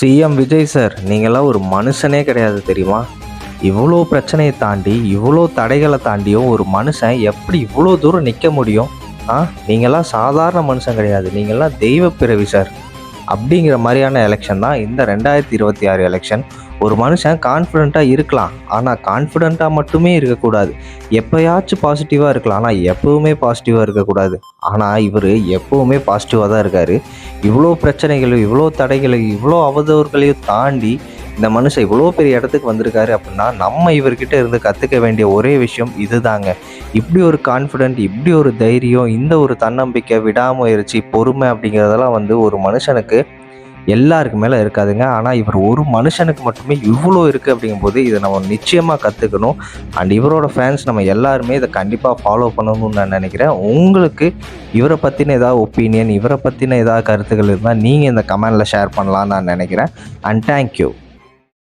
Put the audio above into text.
CM Vijay sir, நீங்கள்லாம் ஒரு மனுஷனே கிடையாது தெரியுமா? இவ்வளோ பிரச்சனையை தாண்டி, இவ்வளோ தடைகளை தாண்டியும் ஒரு மனுஷன் எப்படி இவ்வளோ தூரம் நிற்க முடியும்? ஆ, நீங்கள்லாம் சாதாரண மனுஷன் கிடையாது. நீங்கள்லாம் தெய்வ பிறவி சார். அப்படிங்கிற மாதிரியான எலெக்ஷன் தான் இந்த 2026 எலெக்ஷன். ஒரு மனுஷன் கான்ஃபிடென்ட்டாக இருக்கலாம், ஆனால் கான்ஃபிடென்ட்டாக மட்டுமே இருக்கக்கூடாது. எப்போயாச்சும் பாசிட்டிவாக இருக்கலாம், ஆனால் எப்போவுமே பாசிட்டிவாக இருக்கக்கூடாது. ஆனால் இவர் எப்போவுமே பாசிட்டிவாக தான் இருக்கார். இவ்வளோ பிரச்சனைகளையும் இவ்வளோ தடைகளையும் இவ்வளோ அவதூறுகளையும் தாண்டி இந்த மனுஷன் இவ்வளோ பெரிய இடத்துக்கு வந்திருக்காரு அப்படின்னா, நம்ம இவர்கிட்ட இருந்து கற்றுக்க வேண்டிய ஒரே விஷயம் இதுதாங்க. இப்படி ஒரு கான்ஃபிடென்ட், இப்படி ஒரு தைரியம், இந்த ஒரு தன்னம்பிக்கை, விடாமுயற்சி, பொறுமை அப்படிங்கிறதெல்லாம் ஒரு மனுஷனுக்கு எல்லாருக்கு மேலே இருக்காதுங்க. ஆனால் இவர் ஒரு மனுஷனுக்கு மட்டுமே இவ்வளோ இருக்குது அப்படிங்கும்போது இதை நம்ம நிச்சயமாக கற்றுக்கணும். அண்ட் இவரோட ஃபேன்ஸ் நம்ம எல்லாருமே இதை கண்டிப்பாக ஃபாலோ பண்ணணும்னு நான் நினைக்கிறேன். உங்களுக்கு இவரை பற்றின ஏதாவது ஒப்பீனியன், இவரை பற்றின ஏதாவது கருத்துக்கள் இருந்தால் நீங்கள் இந்த கமெண்டில் ஷேர் பண்ணலான்னு நான் நினைக்கிறேன். And thank you.